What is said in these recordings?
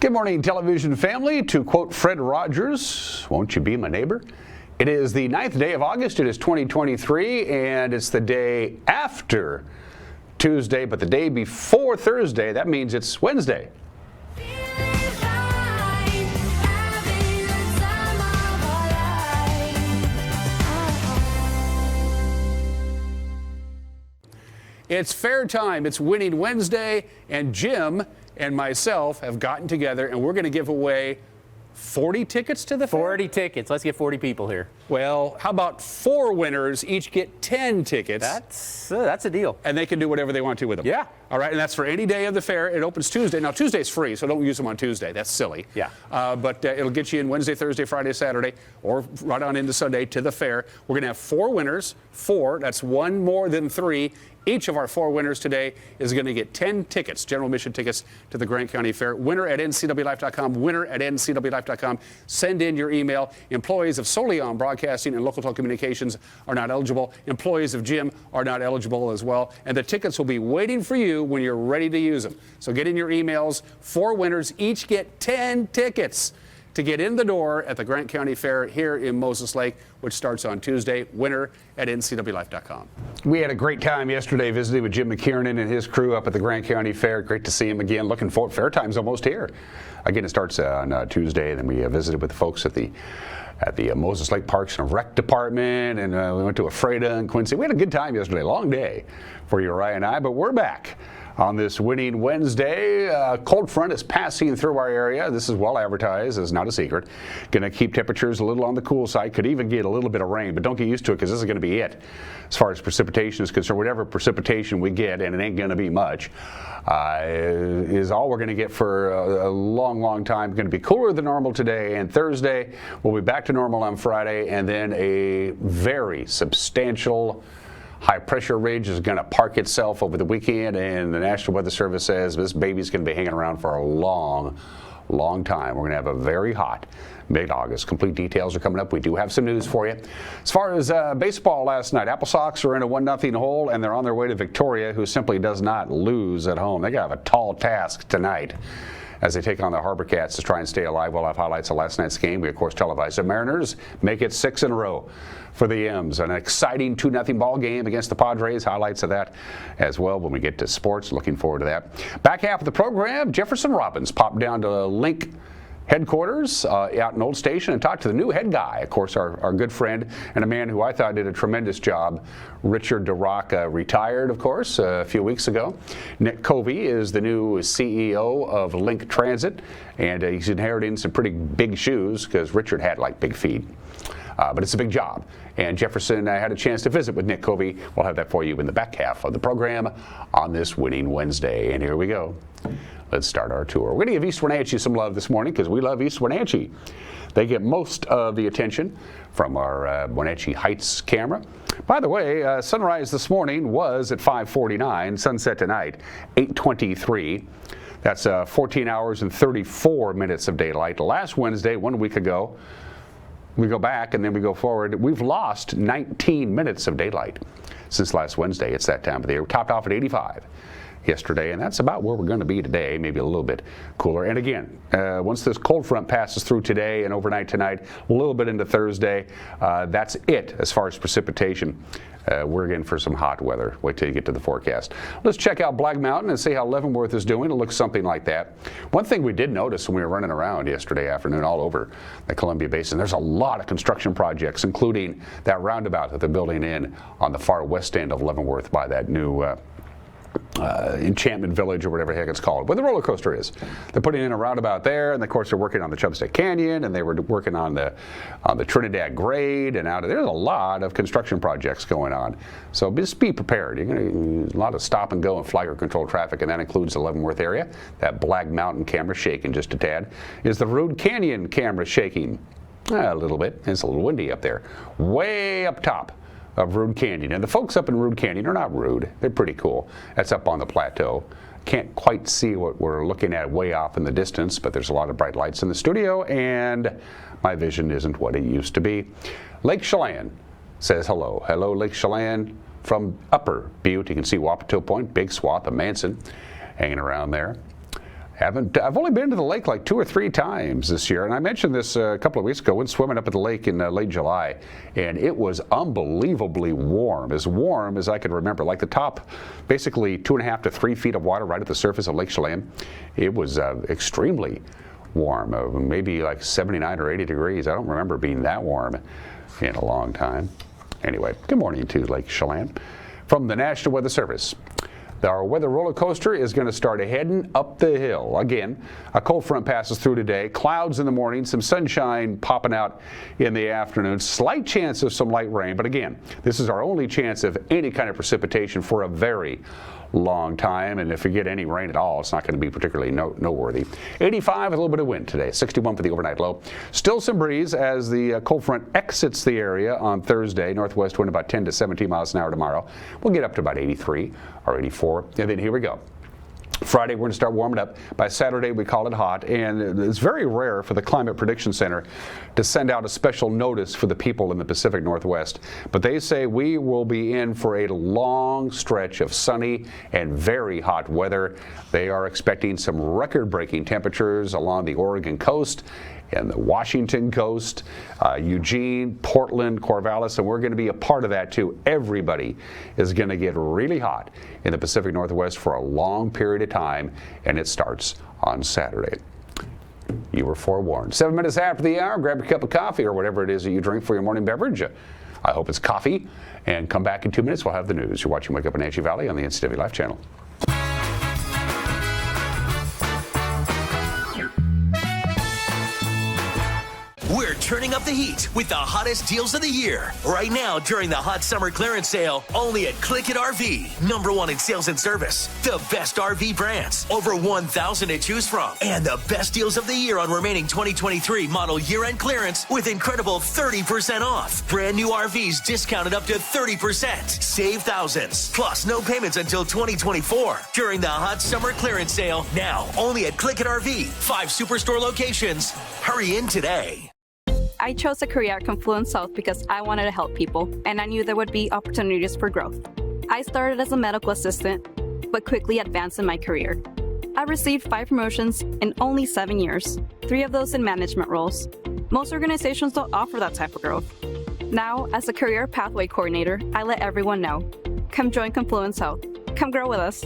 Good morning, television family. To quote Fred Rogers, won't you be my neighbor? It is the 9th day of August. It is 2023, and it's the day after Tuesday, but the day before Thursday. That means it's Wednesday. It's fair time. It's Winning Wednesday, and Jim and myself have gotten together, and we're going to give away 40 tickets to the fair? 40 tickets. Let's get 40 people here. Well, how about 4 winners each get 10 tickets? That's a deal. And they can do whatever they want to with them. Yeah. All right, and that's for any day of the fair. It opens Tuesday. Now, Tuesday's free, so don't use them on Tuesday. That's silly. Yeah. But it'll get you in Wednesday, Thursday, Friday, Saturday, or right on into Sunday to the fair. We're going to have 4 winners. 4. That's one more than 3. Each of our 4 winners today is going to get 10 tickets, general admission tickets to the Grant County Fair. Winner at ncwlife.com, winner at ncwlife.com. Send in your email. Employees of Solion Broadcasting and Local Telecommunications are not eligible. Employees of Jim are not eligible as well. And the tickets will be waiting for you when you're ready to use them. So get in your emails. 4 winners each get 10 tickets to get in the door at the Grant County Fair here in Moses Lake, which starts on Tuesday. Winner at ncwlife.com. We had a great time yesterday visiting with Jim McKiernan and his crew up at the Grant County Fair. Great to see him again. Looking forward. Fair time's almost here. Again, it starts on Tuesday, and then we visited with the folks at the Moses Lake Parks and Rec Department, and we went to Ephrata and Quincy. We had a good time yesterday. Long day for Uriah and I, but we're back on this Winning Wednesday. Cold front is passing through our area. This is well advertised. It's not a secret. Going to keep temperatures a little on the cool side. Could even get a little bit of rain, but don't get used to it because this is going to be it. As far as precipitation is concerned, whatever precipitation we get, and it ain't going to be much, is all we're going to get for a long, long time. Going to be cooler than normal today and Thursday. We'll be back to normal on Friday, and then a very substantial high-pressure ridge is going to park itself over the weekend, and the National Weather Service says this baby's going to be hanging around for a long, long time. We're going to have a very hot mid-August. Complete details are coming up. We do have some news for you. As far as baseball last night, Apple Sox are in a 1-0 hole, and they're on their way to Victoria, who simply does not lose at home. They got to have a tall task tonight as they take on the Harbor Cats to try and stay alive. We'll have highlights of last night's game. We, of course, televise. The Mariners make it 6 in a row for the M's. An exciting 2-0 ball game against the Padres. Highlights of that as well when we get to sports. Looking forward to that. Back half of the program, Jefferson Robbins popped down to Link headquarters out in Old Station and talked to the new head guy, of course, our good friend and a man who I thought did a tremendous job. Richard DeRock retired, of course, a few weeks ago. Nick Covey is the new CEO of Link Transit, and he's inheriting some pretty big shoes because Richard had like big feet. But it's a big job. And Jefferson had a chance to visit with Nick Covey. We'll have that for you in the back half of the program on this Winning Wednesday. And here we go. Let's start our tour. We're going to give East Wenatchee some love this morning because we love East Wenatchee. They get most of the attention from our Wenatchee Heights camera. By the way, sunrise this morning was at 5:49. Sunset tonight, 8:23. That's 14 hours and 34 minutes of daylight. Last Wednesday, 1 week ago, we go back and then we go forward. We've lost 19 minutes of daylight since last Wednesday. It's that time of the year. We topped off at 85 yesterday, and that's about where we're going to be today, maybe a little bit cooler. And again, once this cold front passes through today and overnight tonight, a little bit into Thursday, that's it as far as precipitation. We're in for some hot weather. Wait till you get to the forecast. Let's check out Black Mountain and see how Leavenworth is doing. It looks something like that. One thing we did notice when we were running around yesterday afternoon all over the Columbia Basin, there's a lot of construction projects, including that roundabout that they're building in on the far west end of Leavenworth by that new Enchantment Village or whatever the heck it's called, where the roller coaster is. They're putting in a roundabout there, and of course they're working on the Chubstep Canyon, and they were working on the Trinidad Grade, and there's a lot of construction projects going on. So just be prepared. You're going to a lot of stop and go and flagger control traffic, and that includes the Leavenworth area. That Black Mountain camera shaking just a tad. Is the Rude Canyon camera shaking? A little bit. It's a little windy up there. Way up top of Rude Canyon. And the folks up in Rude Canyon are not rude. They're pretty cool. That's up on the plateau. Can't quite see what we're looking at way off in the distance, but there's a lot of bright lights in the studio, and my vision isn't what it used to be. Lake Chelan says hello. Hello, Lake Chelan from Upper Butte. You can see Wapato Point, big swath of Manson hanging around there. I've only been to the lake like 2 or 3 times this year, and I mentioned this a couple of weeks ago. Went swimming up at the lake in late July, and it was unbelievably warm as I could remember. Like the top, basically 2.5 to 3 feet of water right at the surface of Lake Chelan. It was extremely warm, maybe like 79 or 80 degrees. I don't remember being that warm in a long time. Anyway, good morning to Lake Chelan from the National Weather Service. Our weather roller coaster is going to start heading up the hill. Again, a cold front passes through today. Clouds in the morning, some sunshine popping out in the afternoon. Slight chance of some light rain, but again, this is our only chance of any kind of precipitation for a very long time, and if you get any rain at all, it's not going to be particularly noteworthy. 85 with a little bit of wind today, 61 for the overnight low. Still some breeze as the cold front exits the area on Thursday. Northwest wind about 10 to 17 miles an hour tomorrow. We'll get up to about 83 or 84, and then here we go. Friday, we're going to start warming up. By Saturday, we call it hot, and it's very rare for the Climate Prediction Center to send out a special notice for the people in the Pacific Northwest. But they say we will be in for a long stretch of sunny and very hot weather. They are expecting some record-breaking temperatures along the Oregon coast and the Washington coast, Eugene, Portland, Corvallis, and we're going to be a part of that too. Everybody is going to get really hot in the Pacific Northwest for a long period of time, and it starts on Saturday. You were forewarned. 7 minutes after the hour, grab a cup of coffee or whatever it is that you drink for your morning beverage. I hope it's coffee, and come back in 2 minutes. We'll have the news. You're watching Wake Up Wenatchee Valley on the NCW Life channel. We're turning up the heat with the hottest deals of the year. Right now, during the hot summer clearance sale, only at Click It RV. #1 in sales and service. The best RV brands. Over 1,000 to choose from. And the best deals of the year on remaining 2023 model year-end clearance with incredible 30% off. Brand new RVs discounted up to 30%. Save thousands. Plus, no payments until 2024. During the hot summer clearance sale. Now, only at Click It RV. 5 superstore locations. Hurry in today. I chose a career at Kuntz South because I wanted to help people, and I knew there would be opportunities for growth. I started as a medical assistant, but quickly advanced in my career. I received 5 promotions in only 7 years, 3 of those in management roles. Most organizations don't offer that type of growth. Now, as a career pathway coordinator, I let everyone know. Come join Kuntz South. Come grow with us.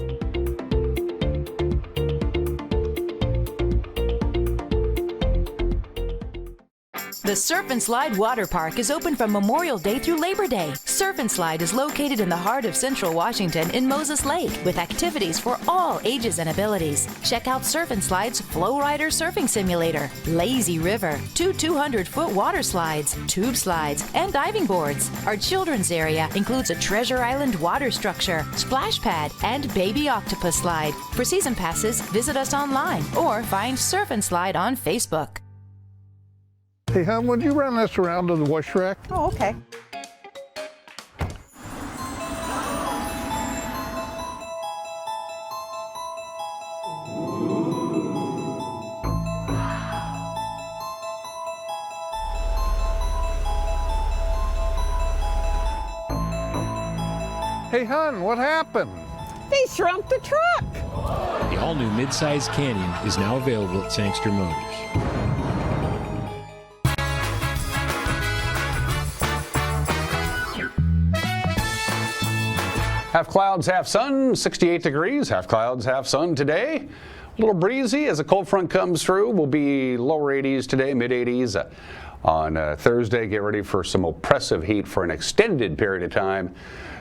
The Surf and Slide Water Park is open from Memorial Day through Labor Day. Surf and Slide is located in the heart of Central Washington in Moses Lake with activities for all ages and abilities. Check out Surf and Slide's Flow Rider Surfing Simulator, Lazy River, 2 200-foot water slides, tube slides, and diving boards. Our children's area includes a Treasure Island water structure, splash pad, and baby octopus slide. For season passes, visit us online or find Surf and Slide on Facebook. Hey, hon, would you run this around to the wash rack? Oh, okay. Hey, hon, what happened? They shrunk the truck. The all-new midsize Canyon is now available at Sangster Motors. Half clouds, half sun, 68 degrees. Half clouds, half sun today. A little breezy as a cold front comes through. We'll be lower 80s today, mid 80s on Thursday. Get ready for some oppressive heat for an extended period of time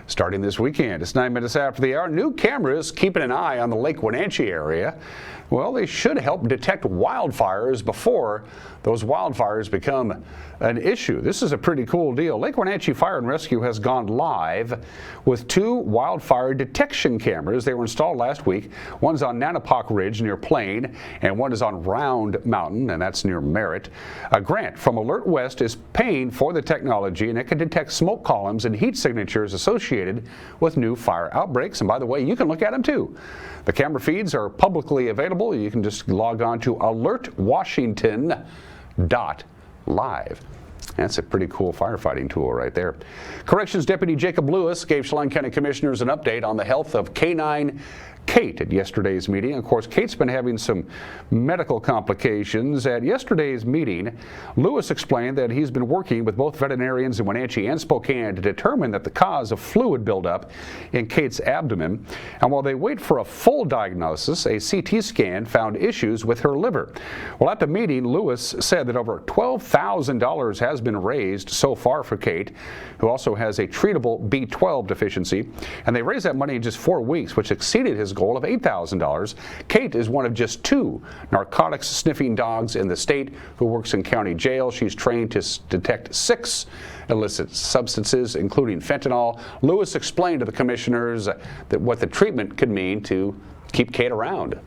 starting this weekend. It's 9 minutes after the hour. New cameras keeping an eye on the Lake Wenatchee area. Well, they should help detect wildfires before those wildfires become an issue. This is a pretty cool deal. Lake Wenatchee Fire and Rescue has gone live with 2 wildfire detection cameras. They were installed last week. One's on Nanapoc Ridge near Plain, and one is on Round Mountain, and that's near Merritt. A grant from Alert West is paying for the technology, and it can detect smoke columns and heat signatures associated with new fire outbreaks. And by the way, you can look at them too. The camera feeds are publicly available. You can just log on to alertwashington.live. That's a pretty cool firefighting tool right there. Corrections Deputy Jacob Lewis gave Chelan County Commissioners an update on the health of canine Kate at yesterday's meeting. Of course, Kate's been having some medical complications. At yesterday's meeting, Lewis explained that he's been working with both veterinarians in Wenatchee and Spokane to determine that the cause of fluid buildup in Kate's abdomen. And while they wait for a full diagnosis, a CT scan found issues with her liver. Well, at the meeting, Lewis said that over $12,000 has been raised so far for Kate, who also has a treatable B12 deficiency. And they raised that money in just 4 weeks, which exceeded his goal of $8,000. Kate is one of just 2 narcotics sniffing dogs in the state who works in county jail. She's trained to detect 6 illicit substances, including fentanyl. Lewis explained to the commissioners that what the treatment could mean to keep Kate around.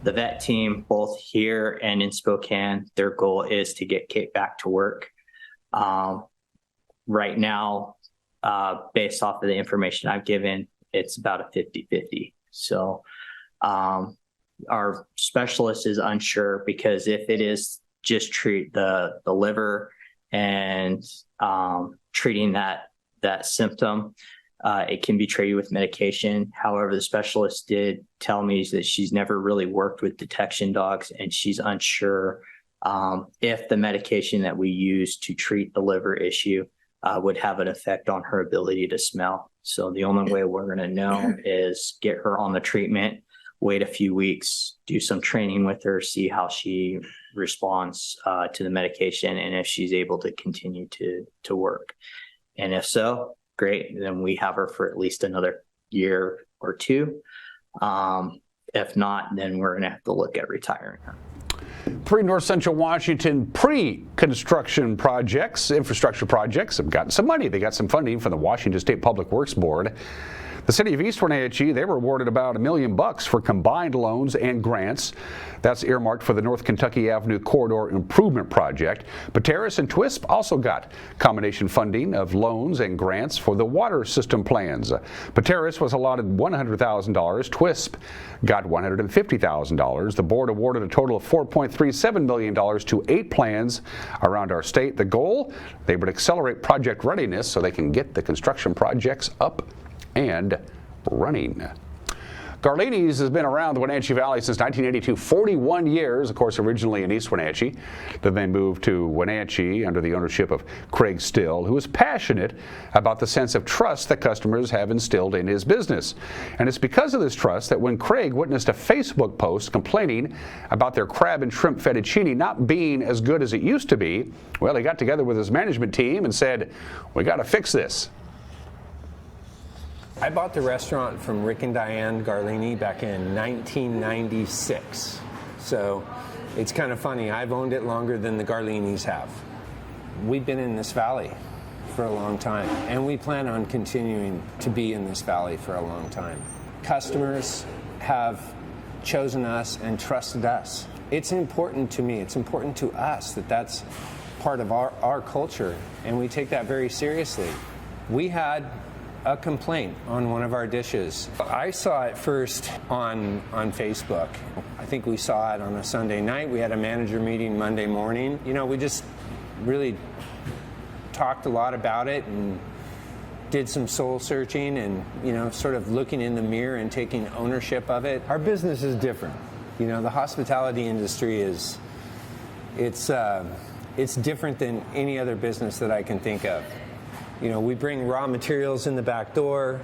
The vet team, both here and in Spokane, their goal is to get Kate back to work. Right now, based off of the information I've given, it's about a 50-50. So our specialist is unsure, because if it is just treat the liver and treating that symptom, it can be treated with medication. However, the specialist did tell me that she's never really worked with detection dogs, and she's unsure if the medication that we use to treat the liver issue would have an effect on her ability to smell. So the only way we're going to know is get her on the treatment, wait a few weeks, do some training with her, see how she responds to the medication, and if she's able to continue to work. And if so, great, then we have her for at least another year or 2. If not, then we're going to have to look at retiring her. 3 North Central Washington pre-construction projects, infrastructure projects, have gotten some money. They got some funding from the Washington State Public Works Board. The city of East Wenatchee, they were awarded about $1 million for combined loans and grants. That's earmarked for the North Kentucky Avenue Corridor Improvement Project. Pateris and TWISP also got combination funding of loans and grants for the water system plans. Pateris was allotted $100,000. TWISP got $150,000. The board awarded a total of $4.37 million to 8 plans around our state. The goal, they would accelerate project readiness so they can get the construction projects up and running. Garlini's has been around the Wenatchee Valley since 1982, 41 years, of course, originally in East Wenatchee. Then they moved to Wenatchee under the ownership of Craig Still, who is passionate about the sense of trust that customers have instilled in his business. And it's because of this trust that when Craig witnessed a Facebook post complaining about their crab and shrimp fettuccine not being as good as it used to be, well, he got together with his management team and said, "We got to fix this." I bought the restaurant from Rick and Diane Garlini back in 1996. So it's kind of funny. I've owned it longer than the Garlinis have. We've been in this valley for a long time, and we plan on continuing to be in this valley for a long time. Customers have chosen us and trusted us. It's important to me. It's important to us that that's part of our culture, and we take that very seriously. We had a complaint on one of our dishes. I saw it first on Facebook. I think we saw it on a Sunday night. We had a manager meeting Monday morning. You know, we just really talked a lot about it and did some soul searching and, you know, sort of looking in the mirror and taking ownership of it. Our business is different. You know, the hospitality industry it's different than any other business that I can think of. You know, we bring raw materials in the back door,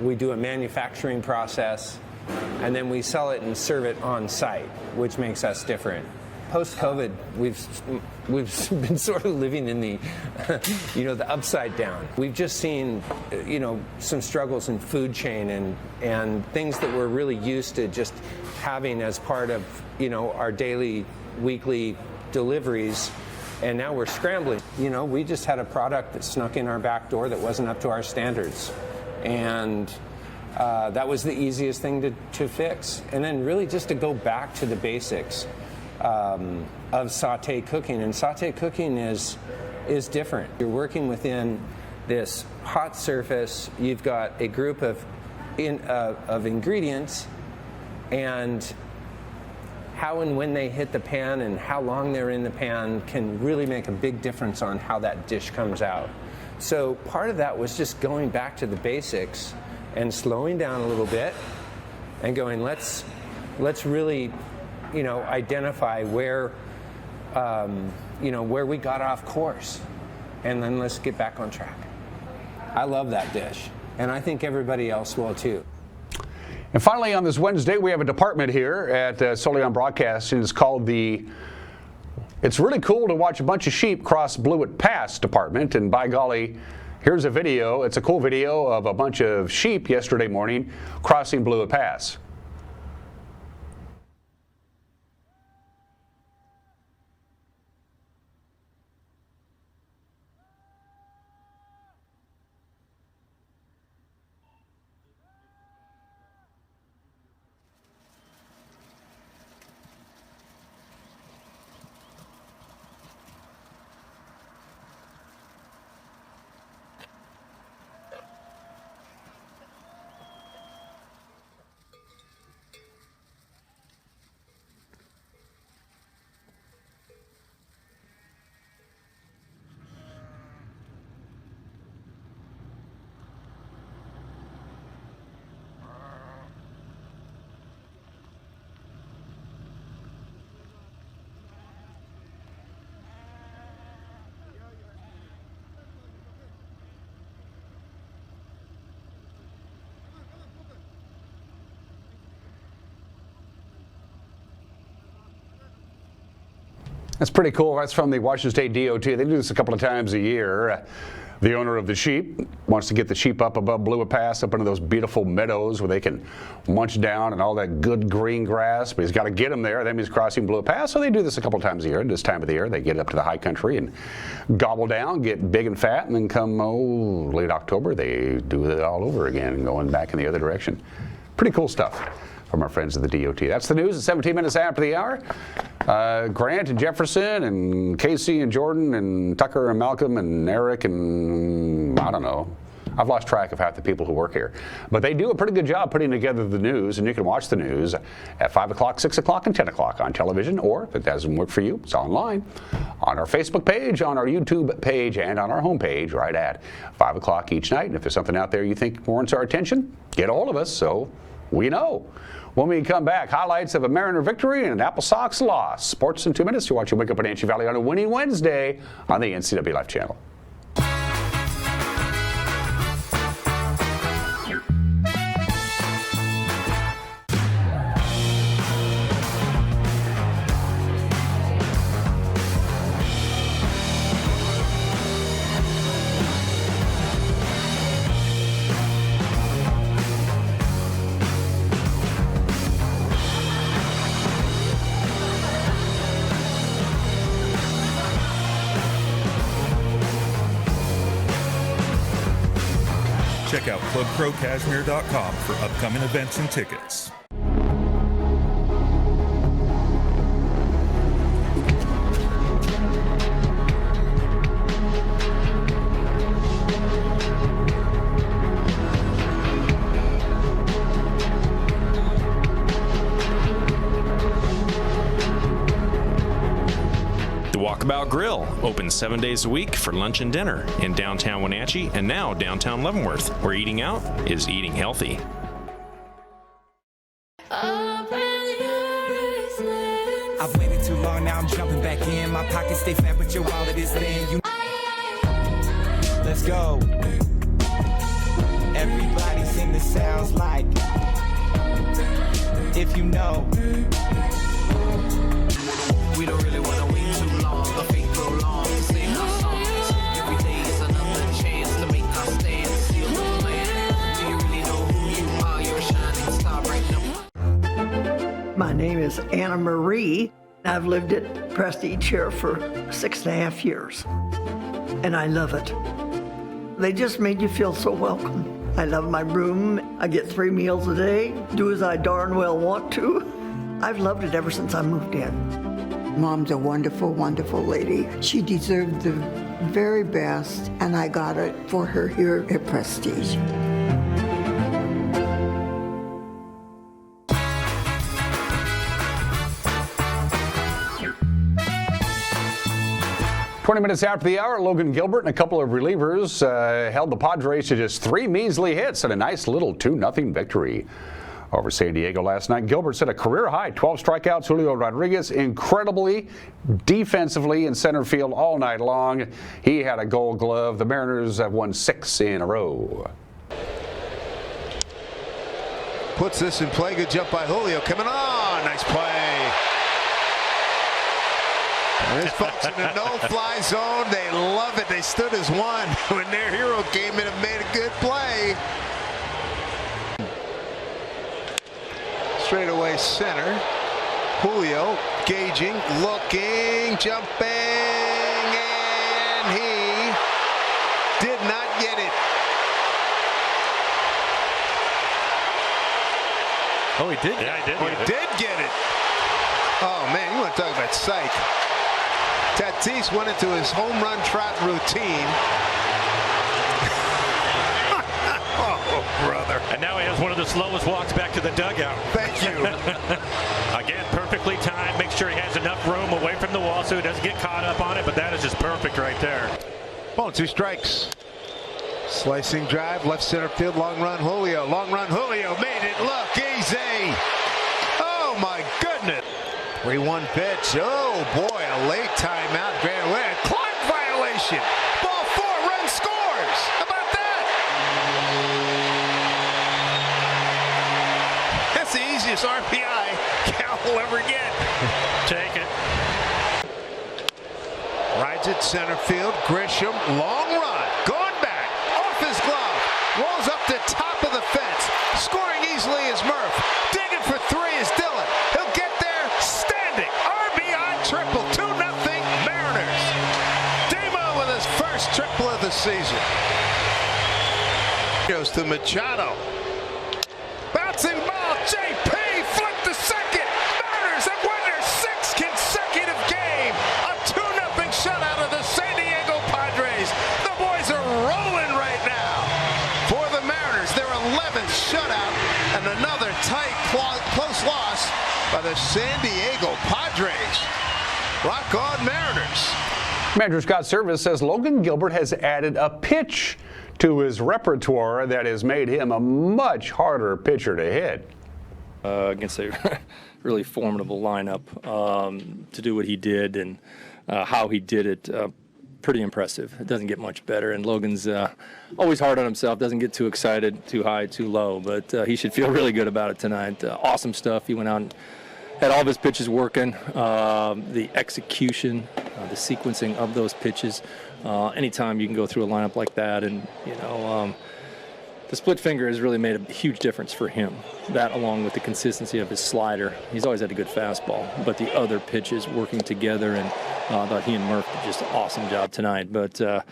we do a manufacturing process, and then we sell it and serve it on site, which makes us different. Post-COVID, we've been sort of living in the, you know, the upside down. We've just seen, you know, some struggles in food chain and things that we're really used to just having as part of, you know, our daily, weekly deliveries. And now we're scrambling. You know, we just had a product that snuck in our back door that wasn't up to our standards. And that was the easiest thing to fix. And then really just to go back to the basics of sauté cooking. And sauté cooking is different. You're working within this hot surface. You've got a group of ingredients, and how and when they hit the pan and how long they're in the pan can really make a big difference on how that dish comes out. So part of that was just going back to the basics and slowing down a little bit and going, let's really, identify where, where we got off course, and then let's get back on track. I love that dish, and I think everybody else will too. And finally, on this Wednesday, we have a department here at Soleon Broadcasting. It's called It's really cool to watch a bunch of sheep cross Blewett Pass department, and by golly, here's a video. It's a cool video of a bunch of sheep yesterday morning crossing Blewett Pass. That's pretty cool. That's from the Washington State DOT. They do this a couple of times a year. The owner of the sheep wants to get the sheep up above Blewett Pass, up into those beautiful meadows where they can munch down and all that good green grass, but he's got to get them there. That means crossing Blewett Pass, so they do this a couple of times a year. This time of the year, they get up to the high country and gobble down, get big and fat, and then come late October, they do it all over again and going back in the other direction. Pretty cool stuff from our friends at the DOT. That's the news at 17 minutes after the hour. Grant and Jefferson and Casey and Jordan and Tucker and Malcolm and Eric and I don't know. I've lost track of half the people who work here. But they do a pretty good job putting together the news, and you can watch the news at 5 o'clock, 6 o'clock, and 10 o'clock on television, or if it doesn't work for you, it's online on our Facebook page, on our YouTube page, and on our homepage right at 5 o'clock each night. And if there's something out there you think warrants our attention, get a hold of us so we know. When we come back, highlights of a Mariner victory and an Apple Sox loss. Sports in 2 minutes. You're watching Wake Up Wenatchee Valley on a winning Wednesday on the NCW Life Channel. Check out ClubProCashmere.com for upcoming events and tickets. Walkabout Grill, open 7 days a week for lunch and dinner in downtown Wenatchee and now downtown Leavenworth, where eating out is eating healthy. I've waited too long, now I'm jumping back in. My pockets stay fat, but your wallet is thin. Let's go. Everybody sing the sounds like if you know. We don't really want to wait too long, the fate prolonged to sing our songs. Every day is another chance to make our stand, seal the plan. Do you really know who you are? You're a shining star right now. My name is Anna Marie. I've lived at Prestige here for 6.5 years, and I love it. They just made you feel so welcome. I love my room. I get 3 meals a day, do as I darn well want to. I've loved it ever since I moved in. Mom's a wonderful, wonderful lady. She deserved the very best, and I got it for her here at Prestige. "20 minutes after the hour, Logan Gilbert and a couple of relievers held the Padres to just 3 measly hits and a nice little 2-0 victory over San Diego last night. Gilbert set a career-high 12 strikeouts. Julio Rodriguez incredibly defensively in center field all night long. He had a Gold Glove. The Mariners have won 6 in a row. Puts this in play. Good jump by Julio. Coming on. Nice play. There's folks in the no-fly zone. They love it. They stood as one when their hero came in and made a good play. Straight away center. Julio gauging, looking, jumping, and he did not get it. Oh, he did. Yeah, he did. Oh, he did get it. Oh man, you want to talk about psych? Tatis went into his home run trot routine. Oh, brother. And now he has one of the slowest walks back to the dugout. Thank you. Again, perfectly timed. Make sure he has enough room away from the wall so he doesn't get caught up on it, but that is just perfect right there. Ball, 2 strikes. Slicing drive, left center field, long run Julio. Long run Julio made it look easy. Oh my goodness. 3-1 pitch. Oh boy, a late timeout. Grand Way. Clock violation. Ball 4, run scores. How about that? That's the easiest RBI Cal will ever get. Take it. Rides it center field. Grisham, long run. Going back. Off his glove. Rolls up the top of the fence. Scoring easily is Murph. Digging for 3 is Dillon. He'll get there standing. RBI triple. 2-0 Mariners. Demo with his first triple of the season. Goes to Machado. Bouncing ball. JP flipped to second. Mariners have won their 6th consecutive game. A 2-0 shutout of the San Diego Padres. The boys are rolling right now. For the Mariners, their 11th shutout and another tight, close loss by the San Diego Padres. Rock on, Mariners. Manager Scott Service says Logan Gilbert has added a pitch to his repertoire that has made him a much harder pitcher to hit. Against a really formidable lineup, to do what he did and how he did it, pretty impressive. It doesn't get much better, and Logan's always hard on himself, doesn't get too excited, too high, too low, but he should feel really good about it tonight. Awesome stuff. He went out and had all of his pitches working, the execution, the sequencing of those pitches. Anytime you can go through a lineup like that, and the split finger has really made a huge difference for him. That, along with the consistency of his slider. He's always had a good fastball, but the other pitches working together, and I thought he and Murph did just an awesome job tonight. But got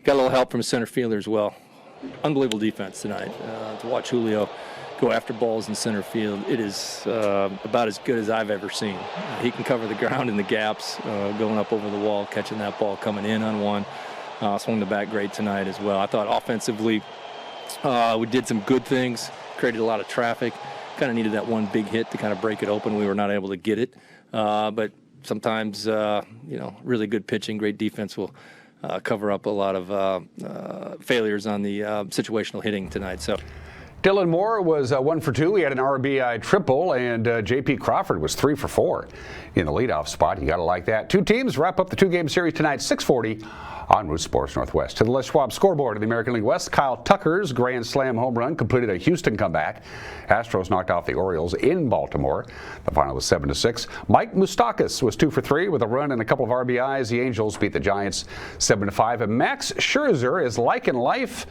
a little help from his center fielder as well. Unbelievable defense tonight. To watch Julio go after balls in center field, it is about as good as I've ever seen. He can cover the ground in the gaps, going up over the wall, catching that ball, coming in on one. Swung the bat great tonight as well. I thought offensively, we did some good things, created a lot of traffic, kind of needed that one big hit to kind of break it open. We were not able to get it, but sometimes, really good pitching, great defense will cover up a lot of failures on the situational hitting tonight. So. Dylan Moore was 1 for 2. He had an RBI triple, and J.P. Crawford was 3 for 4 in the leadoff spot. You got to like that. 2 teams wrap up the 2-game series tonight, 6:40 on Root Sports Northwest. To the Les Schwab scoreboard of the American League West, Kyle Tucker's grand slam home run completed a Houston comeback. Astros knocked off the Orioles in Baltimore. The final was 7-6. Mike Moustakas was 2 for 3 with a run and a couple of RBIs. The Angels beat the Giants 7-5. And Max Scherzer is liking life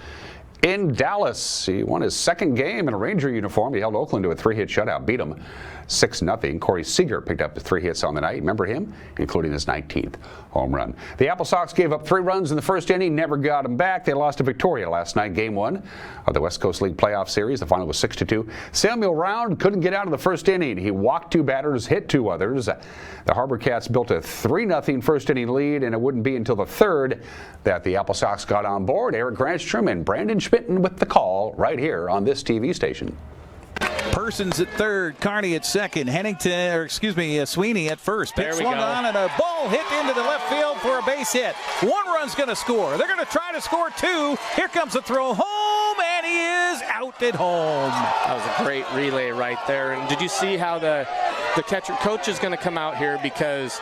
in Dallas. He won his 2nd game in a Ranger uniform. He held Oakland to a 3-hit shutout, beat them 6-0. Corey Seager picked up the 3 hits on the night. Remember him? Including his 19th home run. The Apple Sox gave up 3 runs in the first inning, never got them back. They lost to Victoria last night, Game 1 of the West Coast League playoff series. The final was 6-2. Samuel Round couldn't get out of the first inning. He walked 2 batters, hit 2 others. The Harbor Cats built a 3-0 first inning lead, and it wouldn't be until the 3rd that the Apple Sox got on board. Eric Granstrom and Brandon Schmitten with the call right here on this TV station. Persons at third, Carney at second, Sweeney at first. Pitch swung on and a ball hit into the left field for a base hit. 1 run's going to score. They're going to try to score 2. Here comes the throw home, and he is out at home. That was a great relay right there. And did you see how the catcher coach is going to come out here because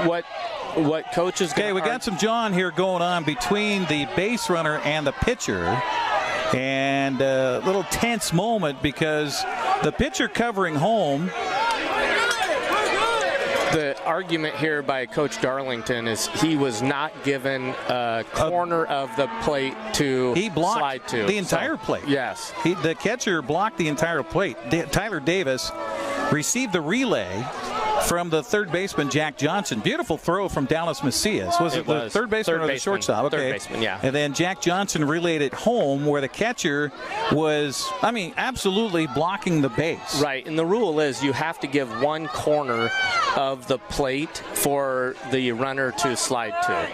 what coach is going to... Okay, we got some John here going on between the base runner and the pitcher. And a little tense moment because the pitcher covering home. The argument here by Coach Darlington is he was not given a corner of the plate to slide to. The entire plate. Yes. The catcher blocked the entire plate. Tyler Davis received the relay from the third baseman, Jack Johnson. Beautiful throw from Dallas Macias. Was it the third baseman or the shortstop? Okay. Third baseman, yeah. And then Jack Johnson relayed it home where the catcher was, absolutely blocking the base. Right, and the rule is you have to give one corner of the plate for the runner to slide to.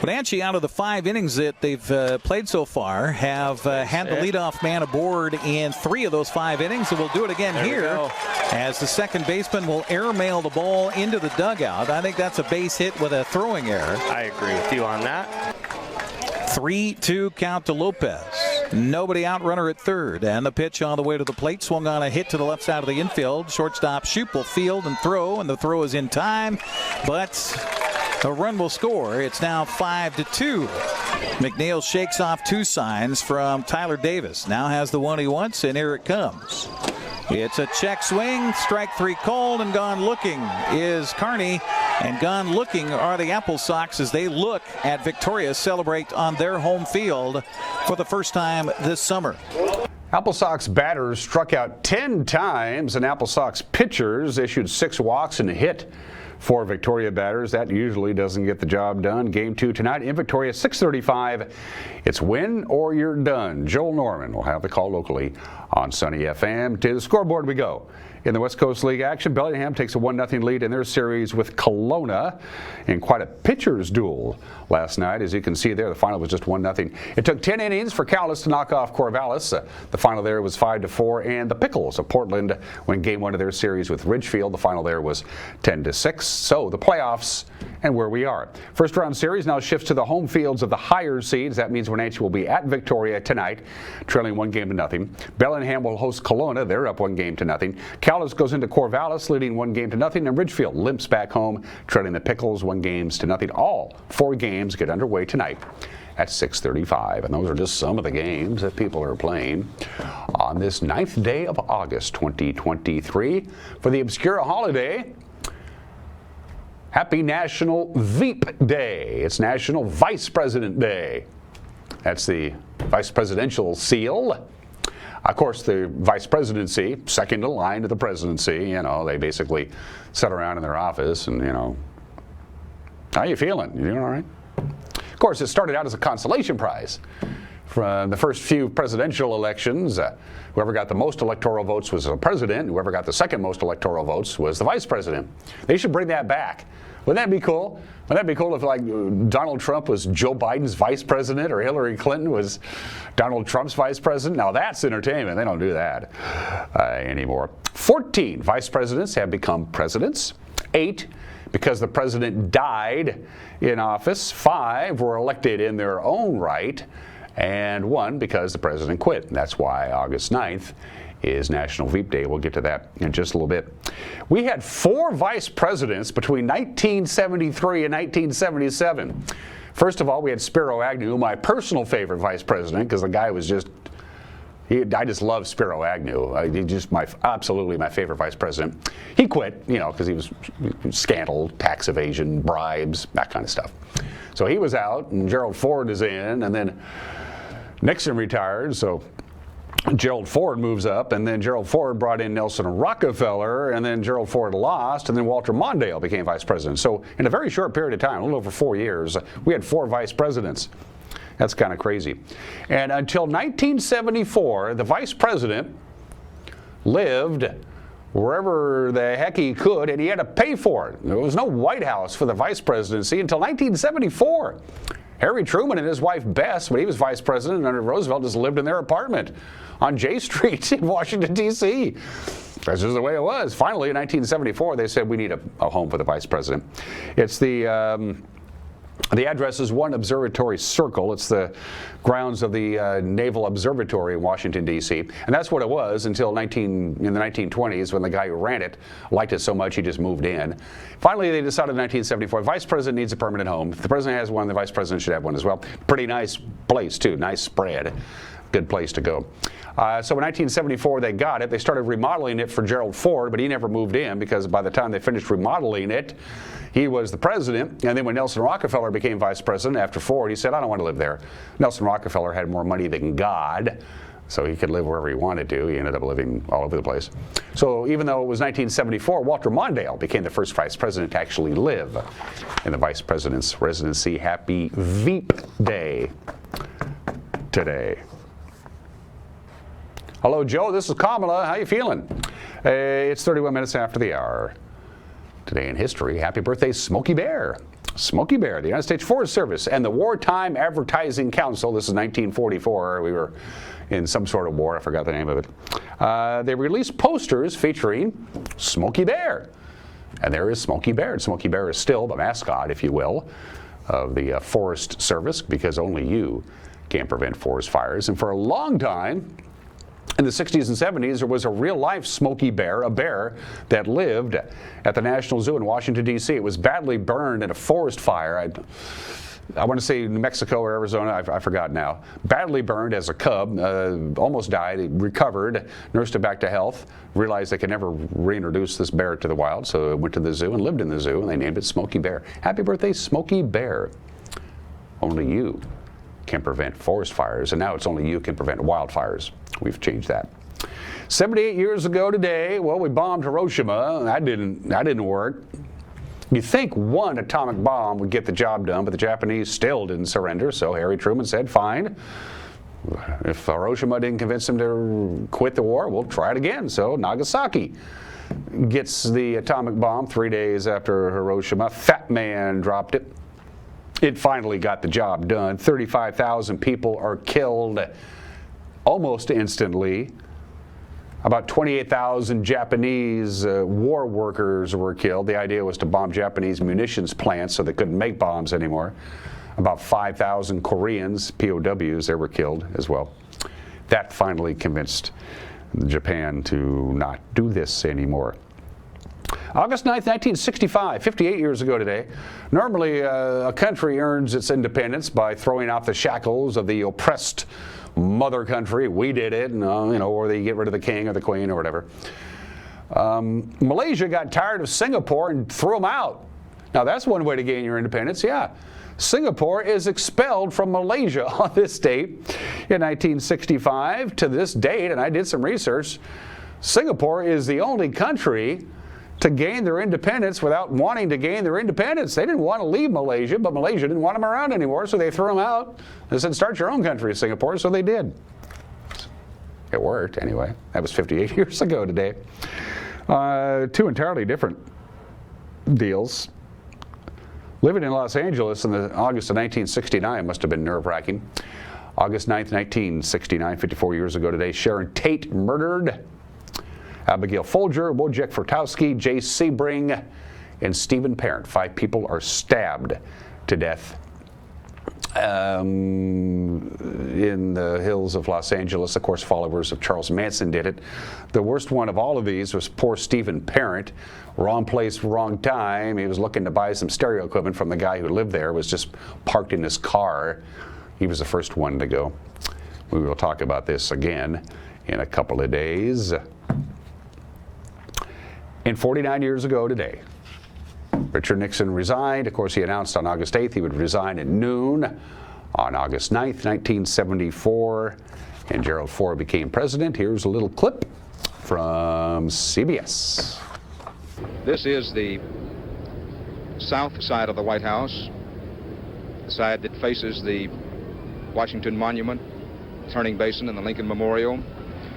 Wenatchee, out of the 5 innings that they've played so far, have had the leadoff man aboard in 3 of those 5 innings, and we'll do it again here as the second baseman will airmail the ball into the dugout. I think that's a base hit with a throwing error. I agree with you on that. 3-2 count to Lopez. Nobody out, runner at third. And the pitch on the way to the plate. Swung on a hit to the left side of the infield. Shortstop Shoup will field and the throw is in time. But a run will score. It's now 5-2. McNeil shakes off 2 signs from Tyler Davis. Now has the one he wants, and here it comes. It's a check swing. Strike 3 called, and gone looking is Kearney. And gone looking are the Apple Sox as they look at Victoria celebrate on their home field for the first time this summer. Apple Sox batters struck out 10 times, and Apple Sox pitchers issued 6 walks and a hit for Victoria batters. That usually doesn't get the job done. Game 2 tonight in Victoria, 6:35. It's win or you're done. Joel Norman will have the call locally on Sunny FM. To the scoreboard we go. In the West Coast League action, Bellingham takes a 1-0 lead in their series with Kelowna in quite a pitcher's duel last night. As you can see there, the final was just 1-0. It took 10 innings for Cowlitz to knock off Corvallis. The final there was 5-4, and the Pickles of Portland win game 1 of their series with Ridgefield. The final there was 10-6. So the playoffs and where we are. First round series now shifts to the home fields of the higher seeds. That means Wenatchee will be at Victoria tonight, trailing 1-0. Bellingham will host Kelowna. They're up 1-0. Cowlitz goes into Corvallis, leading 1-0, and Ridgefield limps back home, trailing the Pickles 1-0. All 4 games get underway tonight at 6:35, and those are just some of the games that people are playing on this 9th day of August 2023 for the Obscura holiday. Happy National Veep Day. It's National Vice President Day. That's the vice presidential seal. Of course, the vice presidency, second in line to the presidency, they basically sit around in their office and, how you feeling? You doing all right? Of course, it started out as a consolation prize. From the first few presidential elections, whoever got the most electoral votes was the president. Whoever got the second most electoral votes was the vice president. They should bring that back. Wouldn't that be cool? Wouldn't that be cool if, like, Donald Trump was Joe Biden's vice president or Hillary Clinton was Donald Trump's vice president? Now that's entertainment. They don't do that anymore. 14 vice presidents have become presidents. 8 because the president died in office. 5 were elected in their own right. And 1 because the president quit. And that's why August 9th is National Veep Day. We'll get to that in just a little bit. We had 4 vice presidents between 1973 and 1977. First of all, we had Spiro Agnew, my personal favorite vice president, because the guy was just, I just love Spiro Agnew. He's just absolutely my favorite vice president. He quit, because he was scandal, tax evasion, bribes, that kind of stuff. So he was out, and Gerald Ford is in, and then Nixon retired, so Gerald Ford moves up, and then Gerald Ford brought in Nelson Rockefeller, and then Gerald Ford lost, and then Walter Mondale became vice president. So in a very short period of time, a little over 4 years, we had 4 vice presidents. That's kind of crazy. And until 1974, the vice president lived wherever the heck he could, and he had to pay for it. There was no White House for the vice presidency until 1974. Harry Truman and his wife Bess, when he was vice president under Roosevelt, just lived in their apartment on J Street in Washington, D.C. That's just the way it was. Finally, in 1974, they said we need a home for the vice president. It's the The address is One Observatory Circle. It's the grounds of the Naval Observatory in Washington, D.C. And that's what it was until in the 1920s when the guy who ran it liked it so much he just moved in. Finally, they decided in 1974, vice president needs a permanent home. If the president has one, the vice president should have one as well. Pretty nice place, too. Nice spread. Good place to go. So in 1974, they got it. They started remodeling it for Gerald Ford, but he never moved in because by the time they finished remodeling it, he was the president. And then when Nelson Rockefeller became vice president after Ford, he said, I don't want to live there. Nelson Rockefeller had more money than God, so he could live wherever he wanted to. He ended up living all over the place. So even though it was 1974, Walter Mondale became the first vice president to actually live in the vice president's residency. Happy Veep Day today. Hello, Joe. This is Kamala. How you feeling? It's 31 minutes after the hour. Today in history, happy birthday, Smokey Bear. Smokey Bear, the United States Forest Service and the Wartime Advertising Council. This is 1944. We were in some sort of war. I forgot the name of it. They released posters featuring Smokey Bear. And there is Smokey Bear. And Smokey Bear is still the mascot, if you will, of the Forest Service because only you can prevent forest fires. And for a long time, in the 60s and 70s, there was a real-life Smokey Bear, a bear that lived at the National Zoo in Washington, D.C. It was badly burned in a forest fire. I want to say New Mexico or Arizona, I forgot now. Badly burned as a cub, almost died, he recovered, nursed it back to health, realized they could never reintroduce this bear to the wild, so it went to the zoo and lived in the zoo, and they named it Smokey Bear. Happy birthday, Smokey Bear. Only you can prevent forest fires, and now it's only you can prevent wildfires. We've changed that. 78 years ago today, well, we bombed Hiroshima. That didn't work. You think one atomic bomb would get the job done, but the Japanese still didn't surrender, so Harry Truman said, fine. If Hiroshima didn't convince them to quit the war, we'll try it again. So Nagasaki gets the atomic bomb 3 days after Hiroshima. Fat Man dropped it. It finally got the job done. 35,000 people are killed almost instantly. About 28,000 Japanese war workers were killed. The idea was to bomb Japanese munitions plants so they couldn't make bombs anymore. About 5,000 Koreans, POWs, they were killed as well. That finally convinced Japan to not do this anymore. August 9th, 1965, 58 years ago today. Normally, a country earns its independence by throwing out the shackles of the oppressed mother country. We did it, and, or they get rid of the king or the queen or whatever. Malaysia got tired of Singapore and threw them out. Now, that's one way to gain your independence, yeah. Singapore is expelled from Malaysia on this date in 1965. To this date, and I did some research, Singapore is the only country to gain their independence without wanting to gain their independence. They didn't want to leave Malaysia, but Malaysia didn't want them around anymore, so they threw them out. They said, start your own country, Singapore, so they did. It worked, anyway. That was 58 years ago today. Two entirely different deals. Living in Los Angeles in the August of 1969 must have been nerve-wracking. August 9th, 1969, 54 years ago today, Sharon Tate murdered. Abigail Folger, Wojciech Furtowski, Jay Sebring, and Stephen Parent. 5 people are stabbed to death in the hills of Los Angeles. Of course, followers of Charles Manson did it. The worst one of all of these was poor Stephen Parent. Wrong place, wrong time. He was looking to buy some stereo equipment from the guy who lived there. Was just parked in his car. He was the first one to go. We will talk about this again in a couple of days. And 49 years ago today, Richard Nixon resigned. Of course, he announced on August 8th he would resign at noon. On August 9th, 1974, and Gerald Ford became president. Here's a little clip from CBS. This is the south side of the White House, the side that faces the Washington Monument, Turning Basin, and the Lincoln Memorial.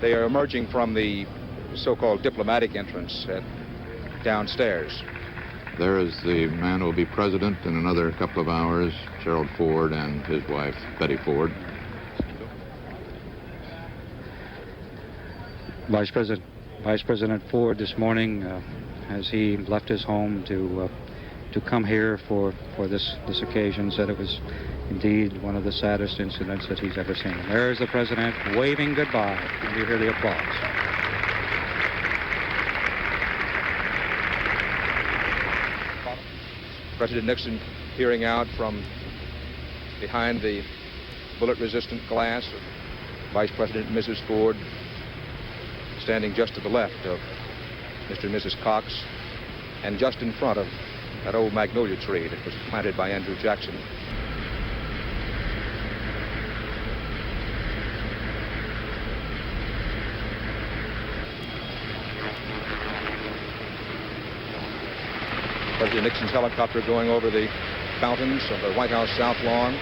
They are emerging from the so-called diplomatic entrance downstairs. There is the man who will be president in another couple of hours, Gerald Ford and his wife, Betty Ford. Vice President Ford this morning, as he left his home to to come here for this occasion, said it was indeed one of the saddest incidents that he's ever seen. There's the president waving goodbye, and you hear the applause. President Nixon peering out from behind the bullet-resistant glass of Vice President and Mrs. Ford, standing just to the left of Mr. and Mrs. Cox, and just in front of that old magnolia tree that was planted by Andrew Jackson. President Nixon's helicopter going over the fountains of the White House South Lawn,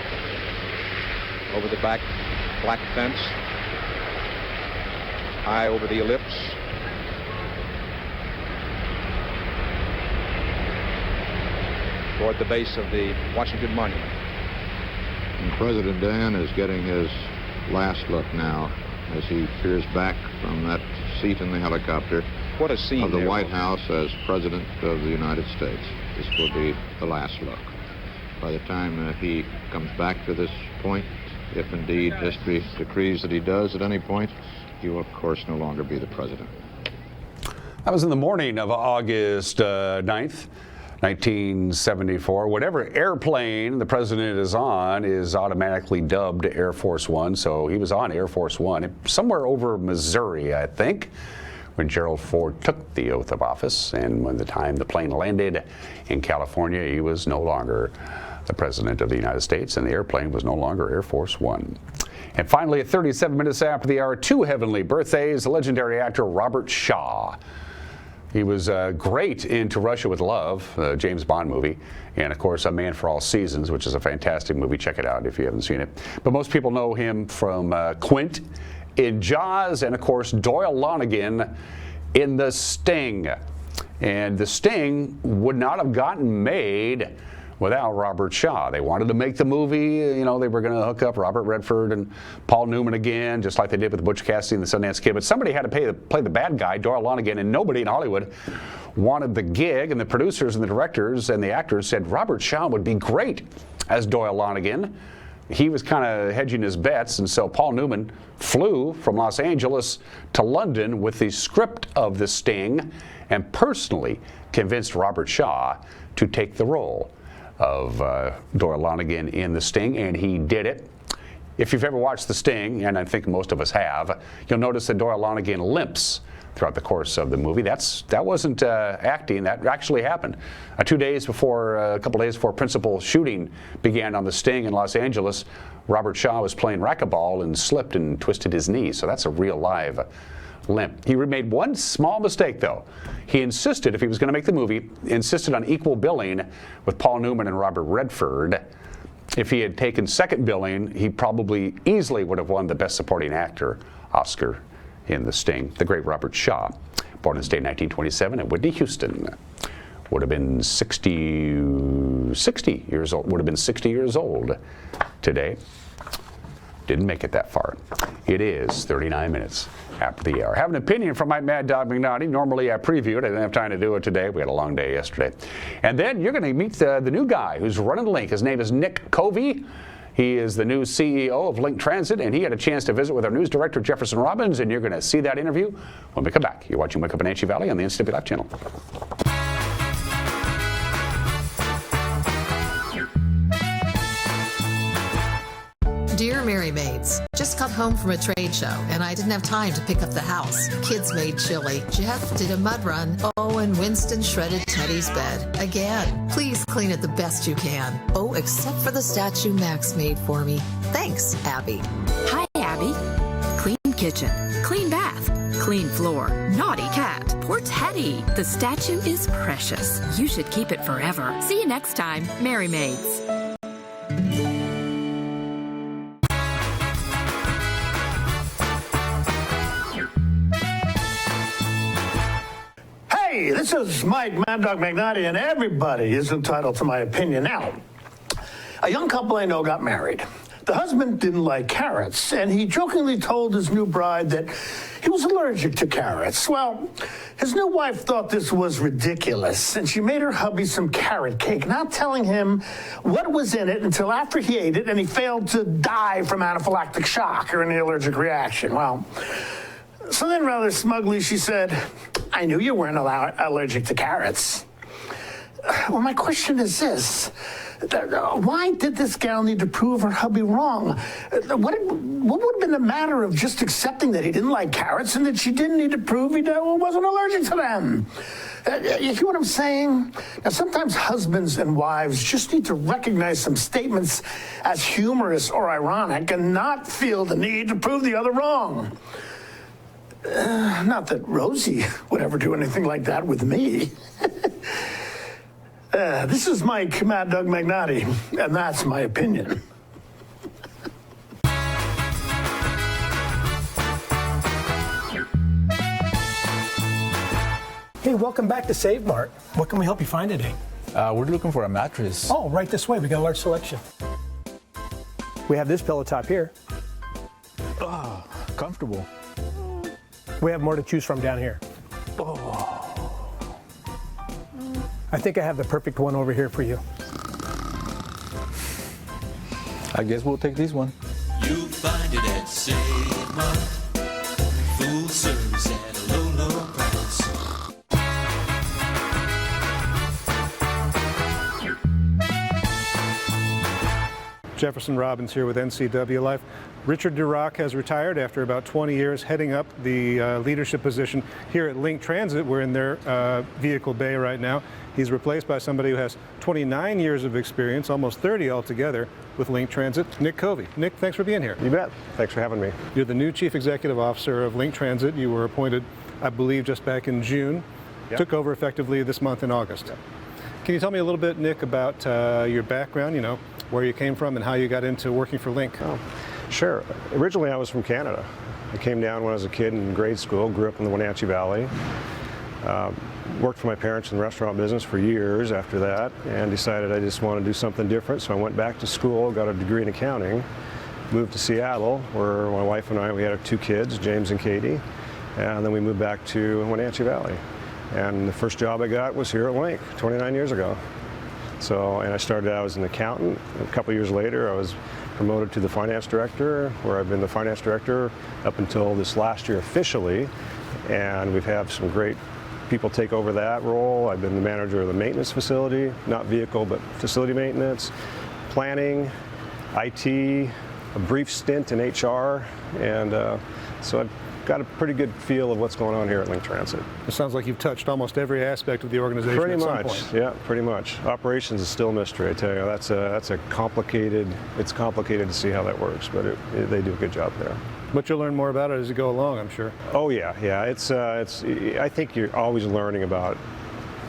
over the back black fence, high over the ellipse. Toward the base of the Washington Monument. And President Dan is getting his last look now as he peers back from that seat in the helicopter. What a scene of the there, White Will. House as President of the United States. This will be the last look. By the time he comes back to this point, if indeed history decrees that he does at any point, he will, of course, no longer be the president. That was in the morning of August 9th. 1974. Whatever airplane the president is on is automatically dubbed Air Force One. So he was on Air Force One somewhere over Missouri, I think, when Gerald Ford took the oath of office. And when the time the plane landed in California, he was no longer the president of the United States, and the airplane was no longer Air Force One. And finally, at 37 minutes after the hour, two heavenly birthdays, the legendary actor Robert Shaw. He was great in To Russia with Love, the James Bond movie, and of course, A Man for All Seasons, which is a fantastic movie. Check it out if you haven't seen it. But most people know him from Quint in Jaws, and of course, Doyle Lonnegan in The Sting. And The Sting would not have gotten made without Robert Shaw. They wanted to make the movie, you know, they were going to hook up Robert Redford and Paul Newman again, just like they did with Butch Cassidy and the Sundance Kid. But somebody had to play the bad guy, Doyle Lonnegan, and nobody in Hollywood wanted the gig. And the producers and the directors and the actors said Robert Shaw would be great as Doyle Lonnegan. He was kind of hedging his bets, and so Paul Newman flew from Los Angeles to London with the script of The Sting and personally convinced Robert Shaw to take the role of Doyle Lonnegan in The Sting, and he did it. If you've ever watched The Sting, and I think most of us have, you'll notice that Doyle Lonnegan limps throughout the course of the movie. That wasn't acting, that actually happened. 2 days before, a couple days before principal shooting began on The Sting in Los Angeles, Robert Shaw was playing racquetball and slipped and twisted his knee, so that's a real live limp. He made one small mistake, though. He insisted, if he was going to make the movie, insisted on equal billing with Paul Newman and Robert Redford. If he had taken second billing, he probably easily would have won the Best Supporting Actor Oscar in The Sting. The great Robert Shaw, born in state 1927 in Whitney, Houston, would have been 60 years old. Would have been 60 years old today. Didn't make it that far. It is 39 minutes after the hour. I have an opinion from my Mad Dog McNaughty. Normally I preview it. I didn't have time to do it today. We had a long day yesterday. And then you're going to meet the new guy who's running the link. His name is Nick Covey. He is the new CEO of Link Transit, and he had a chance to visit with our news director, Jefferson Robbins, and you're going to see that interview when we come back. You're watching Wake Up in Wenatchee Valley on the Instant Live channel. Dear Mary Maids, just got home from a trade show and I didn't have time to pick up the house. Kids made chili. Jeff did a mud run. Oh, and Winston shredded Teddy's bed. Again, please clean it the best you can. Oh, except for the statue Max made for me. Thanks, Abby. Hi, Abby. Clean kitchen, clean bath, clean floor, naughty cat, poor Teddy. The statue is precious. You should keep it forever. See you next time, Mary Maids. Hey, this is Mike Mad Dog McNaughty, and everybody is entitled to my opinion. Now, a young couple I know got married. The husband didn't like carrots, and he jokingly told his new bride that he was allergic to carrots. Well, his new wife thought this was ridiculous, and she made her hubby some carrot cake, not telling him what was in it until after he ate it, and he failed to die from anaphylactic shock or any allergic reaction. Well, so then rather smugly she said, "I knew you weren't allergic to carrots." Well, my question is this. Why did this gal need to prove her hubby wrong? What would have been the matter of just accepting that he didn't like carrots and that she didn't need to prove he wasn't allergic to them? You hear what I'm saying? Now, sometimes husbands and wives just need to recognize some statements as humorous or ironic and not feel the need to prove the other wrong. Not that Rosie would ever do anything like that with me. This is Mike, Mad Dog Magnotti, and that's my opinion. Hey, welcome back to Save Mart. What can we help you find today? We're looking for a mattress. Oh, right this way. We got a large selection. We have this pillow top here. Ah, comfortable. We have more to choose from down here. Oh. I think I have the perfect one over here for you. I guess we'll take this one. You'll find it at Save Mart. Full service at a low, low price. Jefferson Robbins here with NCW Life. Richard Durock has retired after about 20 years heading up the leadership position here at Link Transit. We're in their vehicle bay right now. He's replaced by somebody who has 29 years of experience, almost 30 altogether, with Link Transit, Nick Covey. Nick, thanks for being here. You bet. Thanks for having me. You're the new Chief Executive Officer of Link Transit. You were appointed, I believe, just back in June. Yep. Took over effectively this month in August. Yep. Can you tell me a little bit, Nick, about your background, where you came from and how you got into working for Link? Oh, sure. Originally, I was from Canada. I came down when I was a kid in grade school, grew up in the Wenatchee Valley. Worked for my parents in the restaurant business for years after that, and decided I just want to do something different. So I went back to school, got a degree in accounting, moved to Seattle, where my wife and I, we had our 2 kids, James and Katie, and then we moved back to Wenatchee Valley. And the first job I got was here at Link 29 years ago. So, and I started out as an accountant. A couple years later, I was promoted to the finance director, where I've been the finance director up until this last year officially. And we've had some great people take over that role. I've been the manager of the maintenance facility, not vehicle, but facility maintenance, planning, IT, a brief stint in HR, and so I've got a pretty good feel of what's going on here at Link Transit. It sounds like you've touched almost every aspect of the organization pretty at some much, point. Yeah, pretty much. Operations is still a mystery, I tell you. That's a complicated, it's complicated to see how that works, but they do a good job there. But you'll learn more about it as you go along, I'm sure. Oh yeah. It's I think you're always learning about,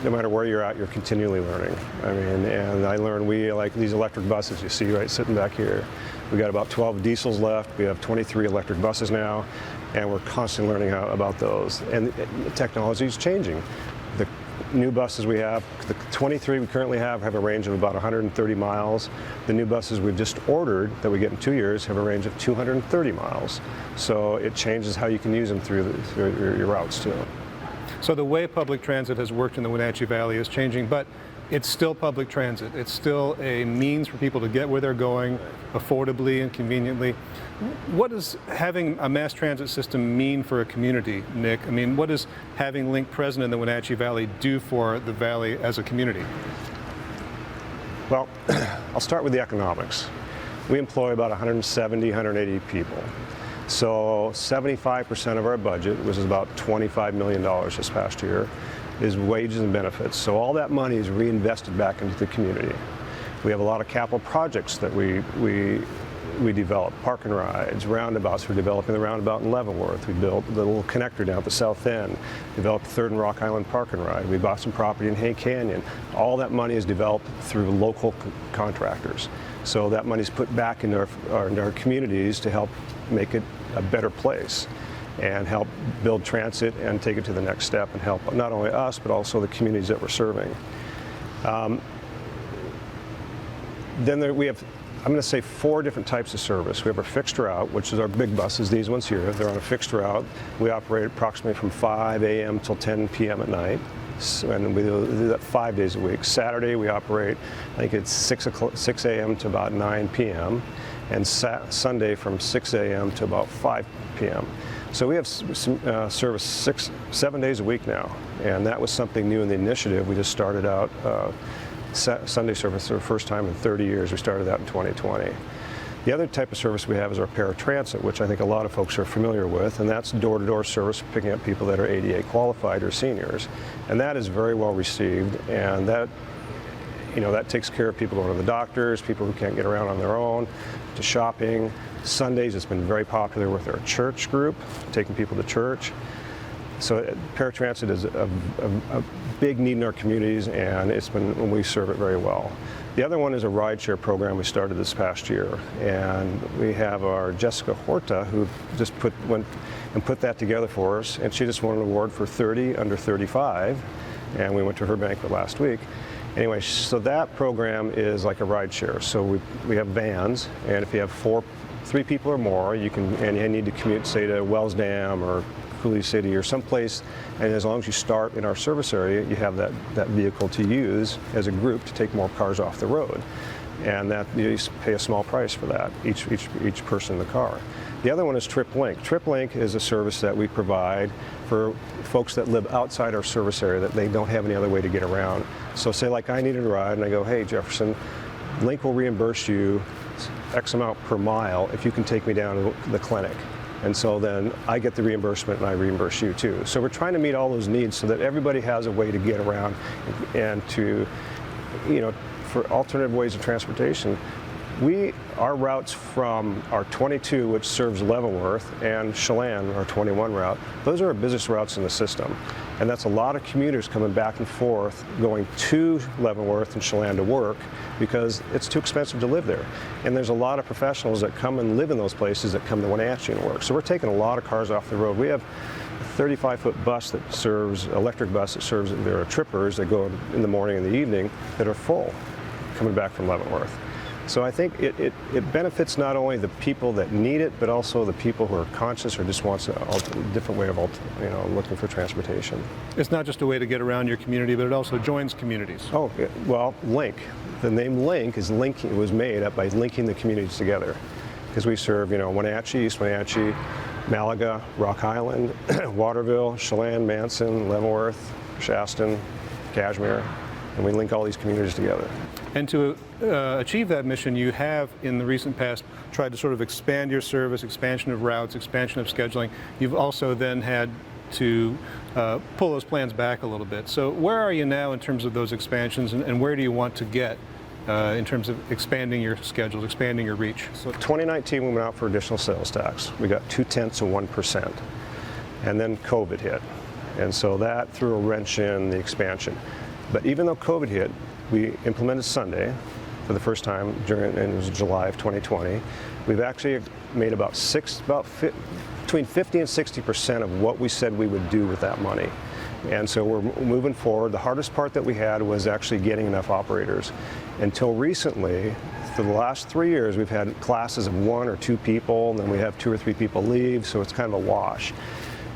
no matter where you're at, you're continually learning. I mean, and I learned like these electric buses you see right sitting back here. We got about 12 diesels left. We have 23 electric buses now, and we're constantly learning about those. And the technology is changing. The new buses we have, the 23 we currently have a range of about 130 miles. The new buses we've just ordered that we get in 2 years have a range of 230 miles. So it changes how you can use them through your routes too. So the way public transit has worked in the Wenatchee Valley is changing, but it's still public transit. It's still a means for people to get where they're going affordably and conveniently. What does having a mass transit system mean for a community, Nick? I mean, what does having Link present in the Wenatchee Valley do for the valley as a community? Well, I'll start with the economics. We employ about 170, 180 people. So 75% of our budget, which is about $25 million this past year, is wages and benefits. So all that money is reinvested back into the community. We have a lot of capital projects that we develop, park and rides, roundabouts. We're developing the roundabout in Leavenworth. We built the little connector down at the south end, developed the 3rd and Rock Island Park and Ride. We bought some property in Hay Canyon. All that money is developed through local contractors. So that money is put back into our communities to help make it a better place and help build transit and take it to the next step and help not only us, but also the communities that we're serving. Then we have I'm going to say 4 different types of service. We have our fixed route, which is our big buses, these ones here. They're on a fixed route. We operate approximately from 5 a.m. till 10 p.m. at night. And we do that 5 days a week. Saturday we operate, I think it's 6 a.m. to about 9 p.m. and Sunday from 6 a.m. to about 5 p.m. So we have service 7 days a week now, and that was something new in the initiative. We just started out Sunday service for the first time in 30 years. We started that in 2020. The other type of service we have is our paratransit, which I think a lot of folks are familiar with, and that's door-to-door service picking up people that are ADA qualified or seniors. And that is very well received, and that takes care of people going to the doctors, people who can't get around on their own, to shopping. Sundays it's been very popular with our church group, taking people to church. So paratransit is a big need in our communities, and we serve it very well. The other one is a rideshare program we started this past year, and we have our Jessica Horta, who just put that together for us, and she just won an award for 30 under 35, and we went to her banquet last week. Anyway, so that program is like a rideshare. So we have vans, and if you have 3 people or more, you need to commute, say, to Wells Dam or Cooley City or someplace, and as long as you start in our service area, you have that vehicle to use as a group to take more cars off the road, and that you pay a small price for that, each person in the car. The other one is TripLink. TripLink is a service that we provide for folks that live outside our service area, that they don't have any other way to get around. So say like I needed a ride, and I go, hey Jefferson, Link will reimburse you X amount per mile if you can take me down to the clinic. And so then I get the reimbursement and I reimburse you too. So we're trying to meet all those needs so that everybody has a way to get around and to, for alternative ways of transportation. Our routes from our 22, which serves Leavenworth, and Chelan, our 21 route, those are our business routes in the system. And that's a lot of commuters coming back and forth, going to Leavenworth and Chelan to work, because it's too expensive to live there. And there's a lot of professionals that come and live in those places that come to Wenatchee and work. So we're taking a lot of cars off the road. We have a 35-foot bus that serves, electric bus that serves, there are trippers that go in the morning and the evening that are full, coming back from Leavenworth. So I think it benefits not only the people that need it, but also the people who are conscious or just wants a different way of looking for transportation. It's not just a way to get around your community, but it also joins communities. Oh, well, Link. The name Link is linking. It was made up by linking the communities together, because we serve Wenatchee, East Wenatchee, Malaga, Rock Island, Waterville, Chelan, Manson, Leavenworth, Shaston, Cashmere, and we link all these communities together. And to achieve that mission, you have, in the recent past, tried to sort of expand your service, expansion of routes, expansion of scheduling. You've also then had to pull those plans back a little bit. So where are you now in terms of those expansions, and where do you want to get in terms of expanding your schedules, expanding your reach? So 2019, we went out for additional sales tax. We got 0.2%. And then COVID hit. And so that threw a wrench in the expansion. But even though COVID hit, we implemented Sunday for the first time and it was July of 2020. We've actually made between 50 and 60% of what we said we would do with that money. And so we're moving forward. The hardest part that we had was actually getting enough operators. Until recently, for the last 3 years, we've had classes of 1 or 2 people, and then we have 2 or 3 people leave, so it's kind of a wash.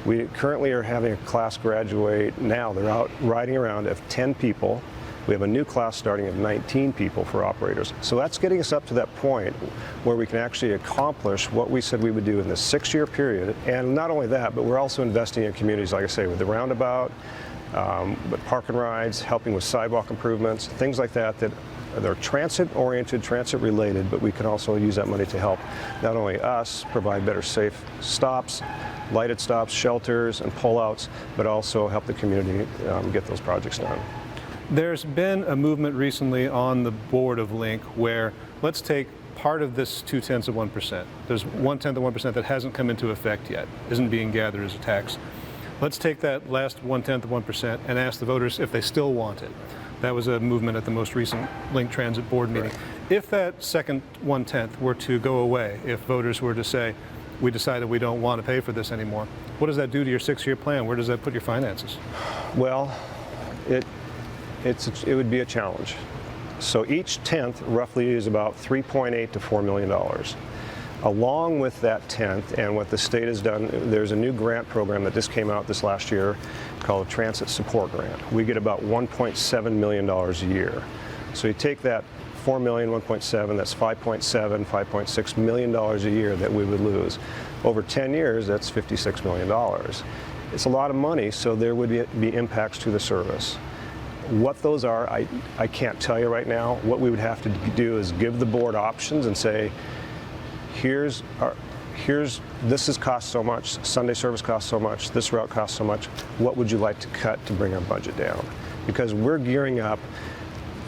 We currently are having a class graduate now. They're out riding around of 10 people. We have a new class starting of 19 people for operators. So that's getting us up to that point where we can actually accomplish what we said we would do in this 6-year period. And not only that, but we're also investing in communities, like I say, with the roundabout, with park and rides, helping with sidewalk improvements, things like that they're transit-oriented, transit-related, but we can also use that money to help not only us provide better safe stops, lighted stops, shelters, and pullouts, but also help the community get those projects done. There's been a movement recently on the board of Link where let's take part of this 0.2%. There's 0.1% that hasn't come into effect yet, isn't being gathered as a tax. Let's take that last 0.1% and ask the voters if they still want it. That was a movement at the most recent Link Transit Board meeting. Right. If that second 0.1 were to go away, if voters were to say, we decided we don't want to pay for this anymore, what does that do to your 6-year plan? Where does that put your finances? Well, it would be a challenge. So each tenth roughly is about $3.8 to $4 million. Along with that tenth and what the state has done, there's a new grant program that just came out this last year called Transit Support Grant. We get about $1.7 million a year. So you take that 4 million, 1.7, that's $5.7, $5.6 million a year that we would lose. Over 10 years, that's $56 million. It's a lot of money, so there would be impacts to the service. What those are, I can't tell you right now. What we would have to do is give the board options and say, this has cost so much, Sunday service costs so much, this route costs so much, what would you like to cut to bring our budget down? Because we're gearing up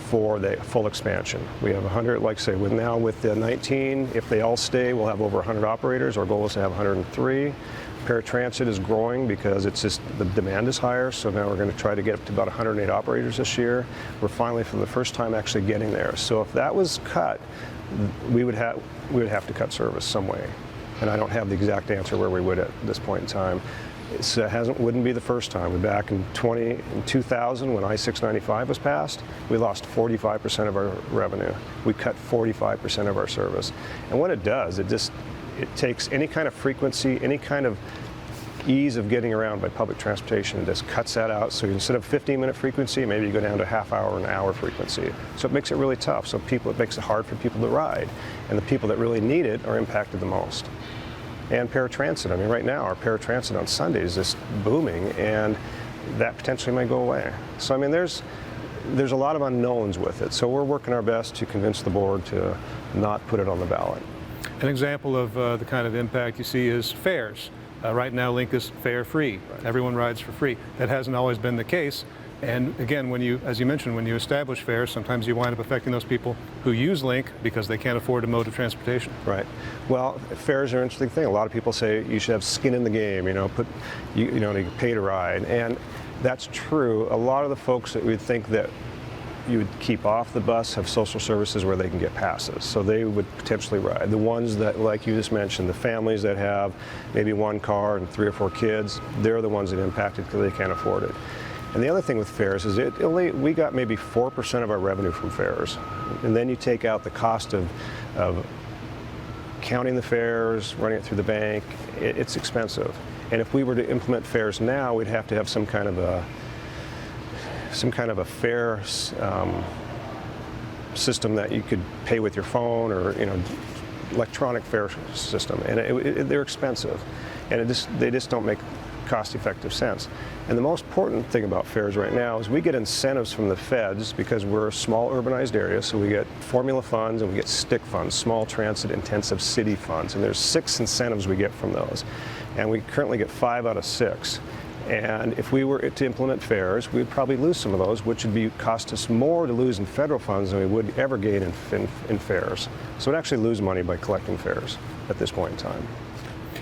for the full expansion. We have 100, like I say, with the 19, if they all stay, we'll have over 100 operators. Our goal is to have 103. Paratransit is growing because it's just the demand is higher, so now we're going to try to get up to about 108 operators this year. We're finally, for the first time, actually getting there. So if that was cut, we would have to cut service some way. And I don't have the exact answer where we would at this point in time. It wouldn't be the first time. We're back in 2000 when I-695 was passed, we lost 45% of our revenue. We cut 45% of our service. And what it does, it takes any kind of frequency, any kind of ease of getting around by public transportation, and just cuts that out. So instead of 15-minute frequency, maybe you go down to half hour and hour frequency. So it makes it really tough. So it makes it hard for people to ride. And the people that really need it are impacted the most. And paratransit, I mean, right now our paratransit on Sunday is just booming, and that potentially might go away. So I mean, there's a lot of unknowns with it. So we're working our best to convince the board to not put it on the ballot. An example of the kind of impact you see is fares. Right now, Link is fare-free. Right. Everyone rides for free. That hasn't always been the case. And again, as you mentioned, when you establish fares, sometimes you wind up affecting those people who use Link because they can't afford a mode of transportation. Right. Well, fares are an interesting thing. A lot of people say you should have skin in the game. You pay to ride, and that's true. A lot of the folks that would think that you would keep off the bus have social services where they can get passes, so they would potentially ride. The ones that, like you just mentioned, the families that have maybe one car and 3 or 4 kids, they're the ones that are impacted because they can't afford it. And the other thing with fares is we got maybe 4% of our revenue from fares, and then you take out the cost of counting the fares, running it through the bank. It's expensive. And if we were to implement fares now, we'd have to have some kind of a fare system that you could pay with your phone, or electronic fare system, and they're expensive, and they just don't make cost-effective sense. And the most important thing about fares right now is we get incentives from the feds because we're a small urbanized area, so we get formula funds and we get stick funds, small transit intensive city funds, and there's 6 incentives we get from those, and we currently get 5 out of 6. And if we were to implement fares, we'd probably lose some of those, which would cost us more to lose in federal funds than we would ever gain in fares. So we'd actually lose money by collecting fares at this point in time.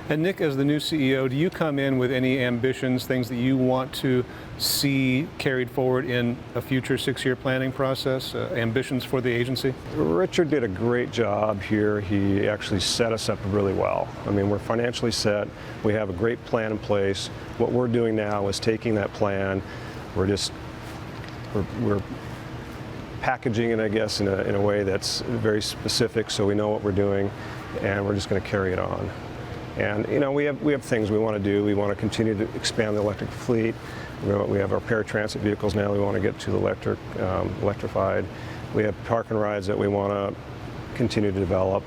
And Nick, as the new CEO, do you come in with any ambitions, things that you want to see carried forward in a future 6-year planning process, ambitions for the agency? Richard did a great job here. He actually set us up really well. I mean, we're financially set. We have a great plan in place. What we're doing now is taking that plan. We're packaging it, I guess, in a way that's very specific, so we know what we're doing, and we're just going to carry it on. And we have things we want to do. We want to continue to expand the electric fleet. We have our paratransit vehicles now. We want to get to the electrified. We have park and rides that we want to continue to develop.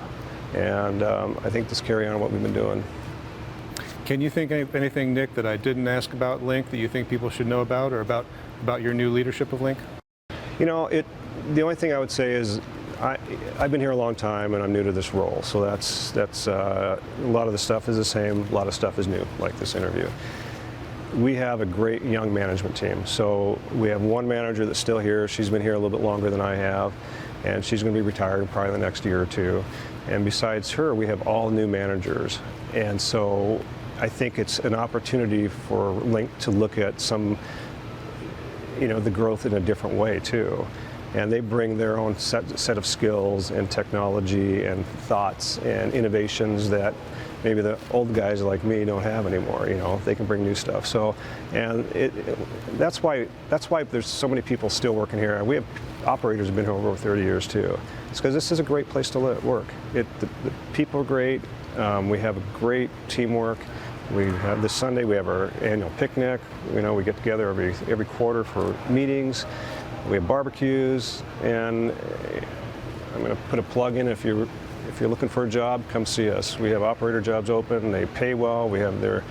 And I think just carry on what we've been doing. Can you think of anything, Nick, that I didn't ask about Link that you think people should know about, or about your new leadership of Link? The only thing I would say is I've been here a long time, and I'm new to this role, so that's a lot of the stuff is the same, a lot of stuff is new, like this interview. We have a great young management team. So we have one manager that's still here. She's been here a little bit longer than I have, and she's going to be retired in probably the next year or 2. And besides her, we have all new managers. And so I think it's an opportunity for Link to look at some, the growth in a different way too. And they bring their own set of skills and technology and thoughts and innovations that maybe the old guys like me don't have anymore. They can bring new stuff. So, and that's why there's so many people still working here. We have operators have been here over 30 years too. It's because this is a great place to work. The people are great. We have a great teamwork. We have this Sunday. We have our annual picnic. We get together every quarter for meetings. We have barbecues, and I'm going to put a plug in. If you're looking for a job, come see us. We have operator jobs open. They pay well. We have a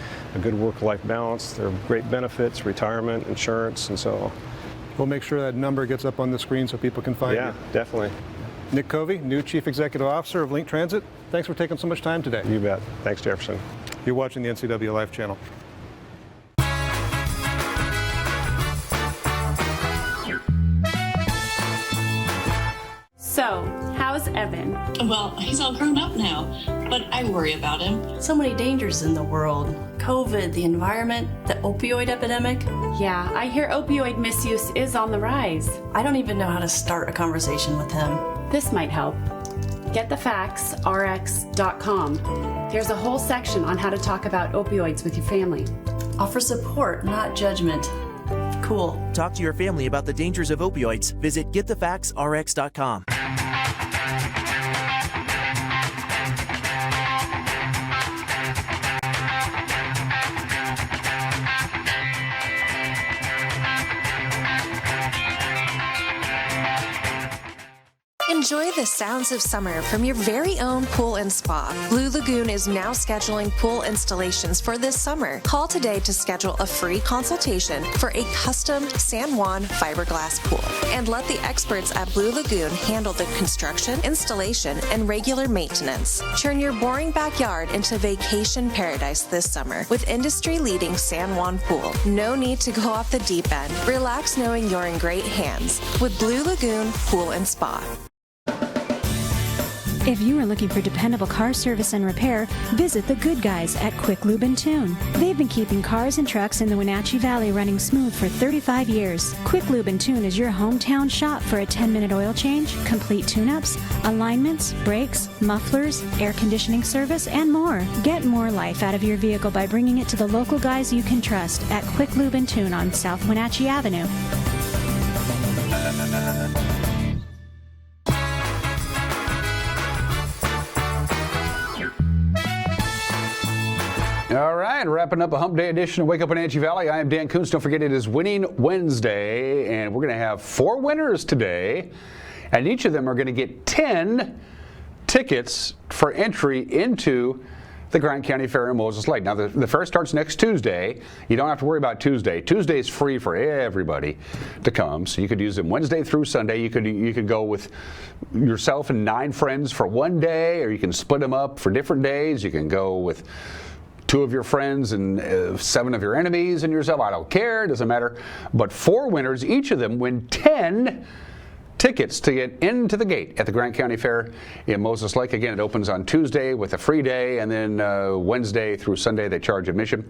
good work-life balance. There are great benefits, retirement, insurance, and so. We'll make sure that number gets up on the screen so people can find you. Yeah, definitely. Nick Covey, new Chief Executive Officer of Link Transit. Thanks for taking so much time today. You bet. Thanks, Jefferson. You're watching the NCW Live channel. So, how's Evan? Well, he's all grown up now, but I worry about him. So many dangers in the world. COVID, the environment, the opioid epidemic. Yeah, I hear opioid misuse is on the rise. I don't even know how to start a conversation with him. This might help. GetTheFactsRx.com. There's a whole section on how to talk about opioids with your family. Offer support, not judgment. Cool. Talk to your family about the dangers of opioids. Visit GetTheFactsRx.com. Enjoy the sounds of summer from your very own pool and spa. Blue Lagoon is now scheduling pool installations for this summer. Call today to schedule a free consultation for a custom San Juan fiberglass pool. And let the experts at Blue Lagoon handle the construction, installation, and regular maintenance. Turn your boring backyard into vacation paradise this summer with industry-leading San Juan pool. No need to go off the deep end. Relax knowing you're in great hands with Blue Lagoon Pool and Spa. If you are looking for dependable car service and repair, visit the good guys at Quick Lube and Tune. They've been keeping cars and trucks in the Wenatchee Valley running smooth for 35 years. Quick Lube and Tune is your hometown shop for a 10-minute oil change, complete tune-ups, alignments, brakes, mufflers, air conditioning service, and more. Get more life out of your vehicle by bringing it to the local guys you can trust at Quick Lube and Tune on South Wenatchee Avenue. All right, wrapping up a Hump Day edition of Wake Up Wenatchee Valley. I am Dan Kuntz. Don't forget, it is Winning Wednesday, and we're going to have 4 winners today, and each of them are going to get 10 tickets for entry into the Grant County Fair in Moses Lake. Now, the fair starts next Tuesday. You don't have to worry about Tuesday. Tuesday is free for everybody to come, so you could use them Wednesday through Sunday. You could go with yourself and 9 friends for one day, or you can split them up for different days. You can go with 2 of your friends and 7 of your enemies and yourself. I don't care. It doesn't matter. But 4 winners, each of them win 10 tickets to get into the gate at the Grant County Fair in Moses Lake. Again, it opens on Tuesday with a free day, and then Wednesday through Sunday they charge admission.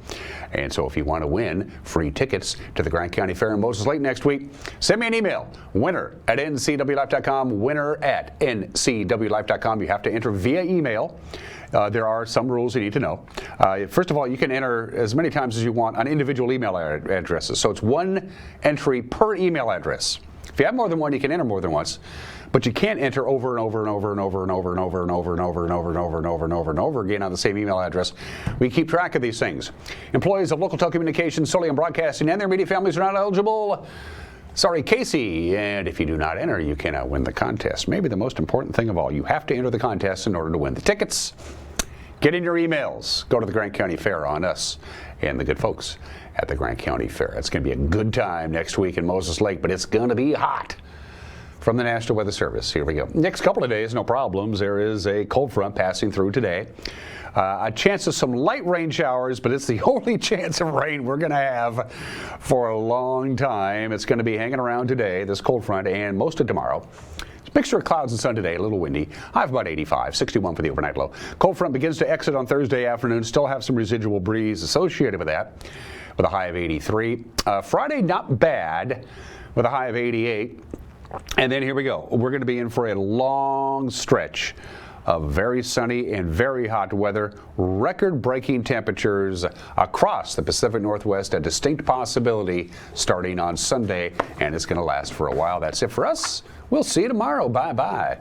And so if you want to win free tickets to the Grant County Fair in Moses Lake next week, send me an email, winner@ncwlife.com, winner@ncwlife.com. You have to enter via email. There are some rules you need to know. First of all, you can enter as many times as you want on individual email addresses. So it's 1 entry per email address. If you have more than one, you can enter more than once. But you can't enter over and over and over and over and over and over and over and over and over and over and over and over and over again on the same email address. We keep track of these things. Employees of local telecommunications, Solium Broadcasting, and their media families are not eligible. Sorry, Casey. And if you do not enter, you cannot win the contest. Maybe the most important thing of all, you have to enter the contest in order to win the tickets. Get in your emails. Go to the Grant County Fair on us and the good folks at the Grant County Fair. It's going to be a good time next week in Moses Lake, but it's going to be hot. From the National Weather Service, here we go. Next couple of days, no problems. There is a cold front passing through today. A chance of some light rain showers, but it's the only chance of rain we're going to have for a long time. It's going to be hanging around today, this cold front, and most of tomorrow. It's a mixture of clouds and sun today, a little windy. High of about 85, 61 for the overnight low. Cold front begins to exit on Thursday afternoon. Still have some residual breeze associated with that, with a high of 83. Friday, not bad, with a high of 88. And then here we go. We're going to be in for a long stretch of very sunny and very hot weather, record-breaking temperatures across the Pacific Northwest, a distinct possibility starting on Sunday, and it's going to last for a while. That's it for us. We'll see you tomorrow. Bye-bye.